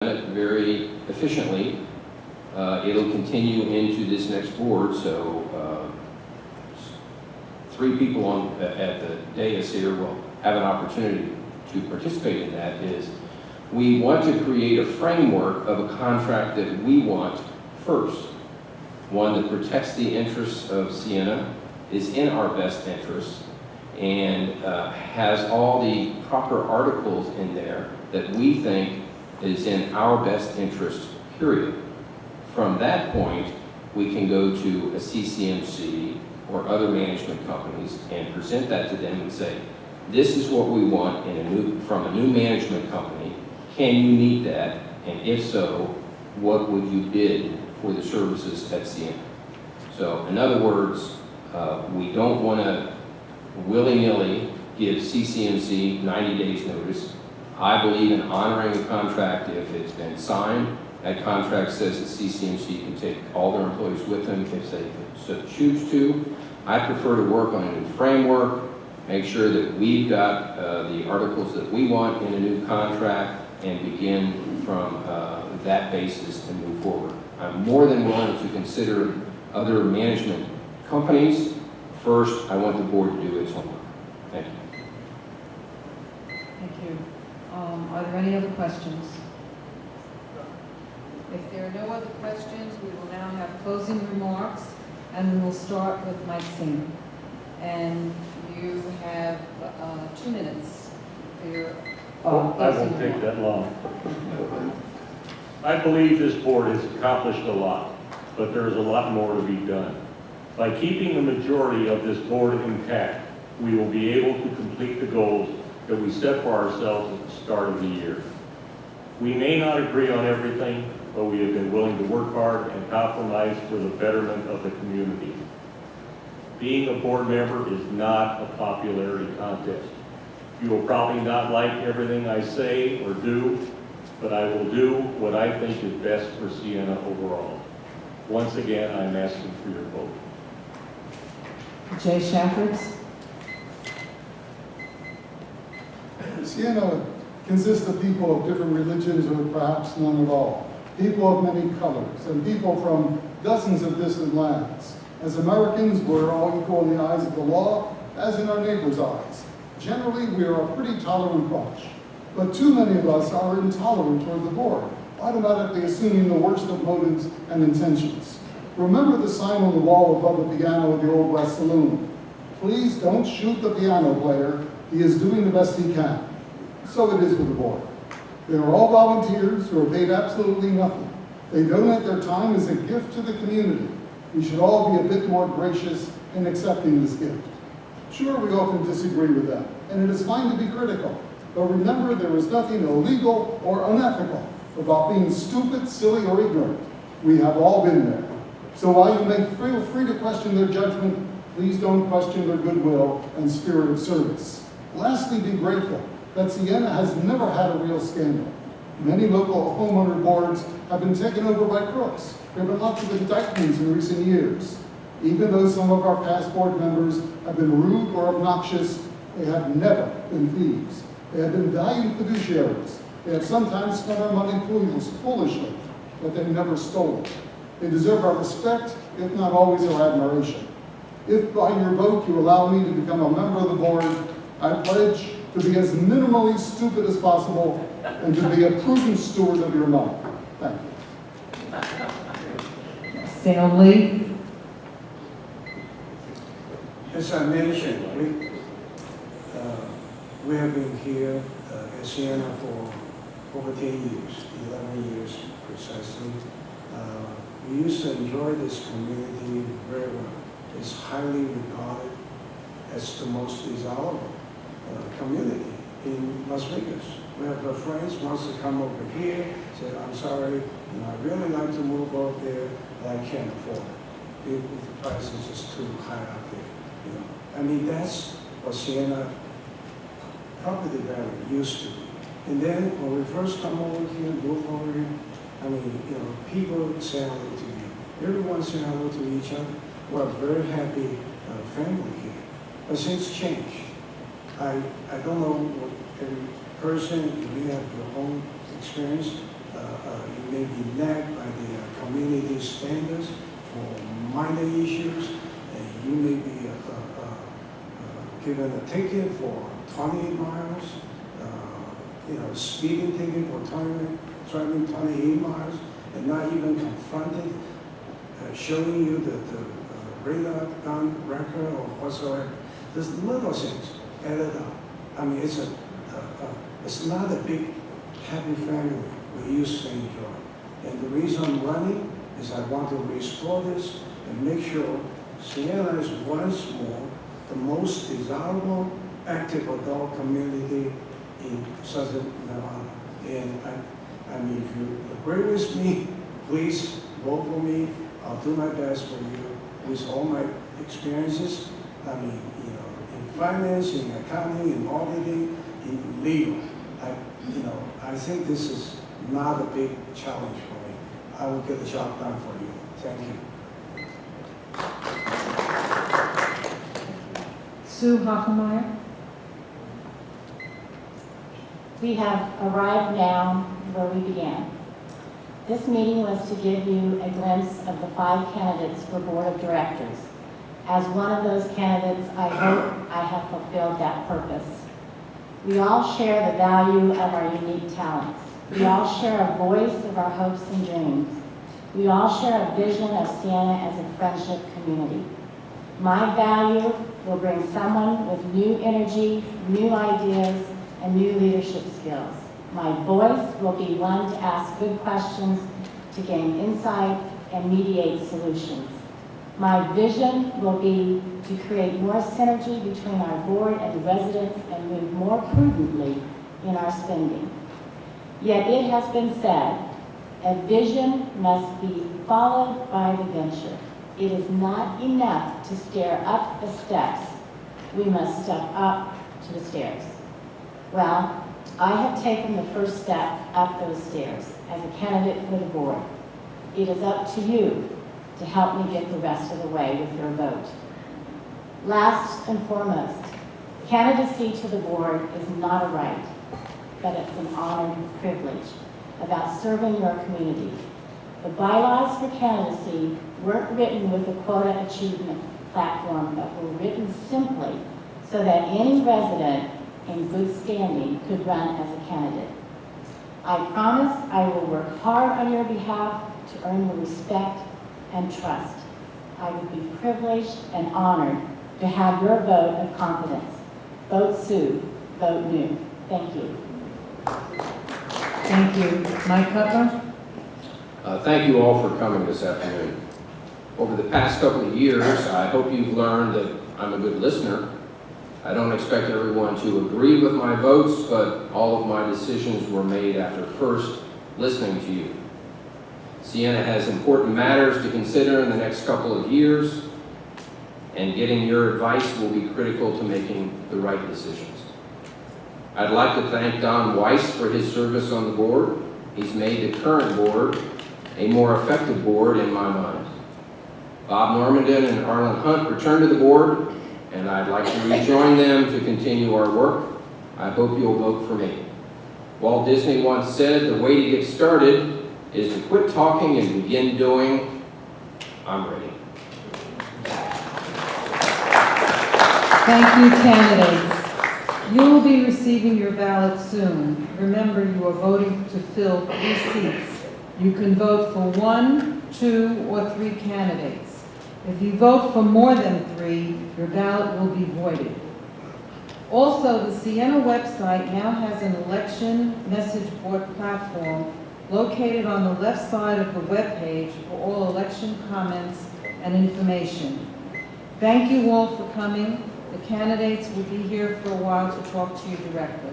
it very efficiently. It'll continue into this next board, so 3 people at the dais here will have an opportunity to participate in that. Is we want to create a framework of a contract that we want first. One that protects the interests of Siena, is in our best interest, and has all the proper articles in there that we think is in our best interest, period. From that point, we can go to a CCMC or other management companies and present that to them and say, this is what we want from a new management company. Can you meet that? And if so, what would you bid for the services at Siena? So in other words, we don't want to willy-nilly give CCMC 90 days notice. I believe in honoring a contract if it's been signed. That contract says that CCMC can take all their employees with them if they so choose to. I prefer to work on a new framework, make sure that we've got the articles that we want in a new contract, and begin from that basis and move forward. I'm more than willing to consider other management companies. First, I want the board to do its homework. Thank you. Thank you. Are there any other questions? If there are no other questions, we will now have closing remarks, and we will start with Mike Singer. And you have 2 minutes for your I won't take that long. I believe this board has accomplished a lot, but there is a lot more to be done. By keeping the majority of this board intact, we will be able to complete the goals that we set for ourselves at the start of the year. We may not agree on everything, but we have been willing to work hard and compromise for the betterment of the community. Being a board member is not a popularity contest. You will probably not like everything I say or do, but I will do what I think is best for Siena overall. Once again, I'm asking for your vote. Jay Shaffords. Siena consists of people of different religions, or perhaps none at all. People of many colors, and people from dozens of distant lands. As Americans, we're all equal in the eyes of the law, as in our neighbors' eyes. Generally, we are a pretty tolerant bunch, but too many of us are intolerant toward the board, automatically assuming the worst of motives and intentions. Remember the sign on the wall above the piano at the Old West Saloon. Please don't shoot the piano player. He is doing the best he can. So it is with the board. They are all volunteers who are paid absolutely nothing. They donate their time as a gift to the community. We should all be a bit more gracious in accepting this gift. Sure, we often disagree with them, and it is fine to be critical. But remember, there is nothing illegal or unethical about being stupid, silly, or ignorant. We have all been there. So while you may feel free to question their judgment, please don't question their goodwill and spirit of service. Lastly, be grateful that Siena has never had a real scandal. Many local homeowner boards have been taken over by crooks. There have been lots of indictments in recent years. Even though some of our past board members have been rude or obnoxious, they have never been thieves. They have been valued fiduciaries. They have sometimes spent our money foolishly, but they never stole it. They deserve our respect, if not always our admiration. If by your vote you allow me to become a member of the board, I pledge to be as minimally stupid as possible and to be a prudent steward of your money. Thank you. Sam Lee. As I mentioned, we have been here at Siena for over 10 years, 11 years precisely. We used to enjoy this community very well. It's highly regarded as the most desirable community in Las Vegas. We have friends wants to come over here, say, I'm sorry, I'd really like to move over there, but I can't afford it. The price is just too high out there. I mean, that's what Siena property value used to be. And then when we first come over here, move over here, I mean, people say hello to you. Everyone say hello to each other. We're a very happy family here. But things change. I don't know what every person, you may have your own experience. be led by the community standards for minor issues, and you may be given a ticket for 28 miles, speeding ticket for driving 28 miles, and not even confronted, showing you the radar gun record or whatsoever. There's little things added up. I mean, it's not a big happy family we used to enjoy. And the reason I'm running is I want to restore this and make sure Siena is once more the most desirable active adult community in Southern Nevada. And I mean, if you agree with me, please vote for me. I'll do my best for you with all my experiences. I mean, in finance, in accounting, in auditing, in legal. I think this is not a big challenge for me. I will get the job done for you. Thank you. Sue Hoffenmeyer. We have arrived now where we began. This meeting was to give you a glimpse of the 5 candidates for Board of Directors. As one of those candidates, I hope I have fulfilled that purpose. We all share the value of our unique talents. We all share a voice of our hopes and dreams. We all share a vision of Siena as a friendship community. My value will bring someone with new energy, new ideas, and new leadership skills. My voice will be one to ask good questions, to gain insight, and mediate solutions. My vision will be to create more synergy between our board and the residents and move more prudently in our spending. Yet it has been said, a vision must be followed by the venture. It is not enough to stare up the steps. We must step up to the stairs. Well, I have taken the first step up those stairs as a candidate for the board. It is up to you to help me get the rest of the way with your vote. Last and foremost, candidacy to the board is not a right, but it's an honor and privilege about serving your community. The bylaws for candidacy weren't written with a quota achievement platform, but were written simply so that any resident in good standing could run as a candidate. I promise I will work hard on your behalf to earn your respect and trust. I would be privileged and honored to have your vote of confidence. Vote Sue, vote new. Thank you. Thank you. Mike Cutler. Thank you all for coming this afternoon. Over the past couple of years, I hope you've learned that I'm a good listener. I don't expect everyone to agree with my votes, but all of my decisions were made after first listening to you. Siena has important matters to consider in the next couple of years, and getting your advice will be critical to making the right decisions. I'd like to thank Don Weiss for his service on the board. He's made the current board a more effective board in my mind. Bob Normandin and Arlen Hunt returned to the board, and I'd like to rejoin them to continue our work. I hope you'll vote for me. Walt Disney once said, the way to get started is to quit talking and begin doing. I'm ready. Thank you, candidates. You will be receiving your ballot soon. Remember, you are voting to fill 3 seats. You can vote for 1, 2, or 3 candidates. If you vote for more than 3, your ballot will be voided. Also, the Siena website now has an election message board platform located on the left side of the web page for all election comments and information. Thank you all for coming. The candidates will be here for a while to talk to you directly.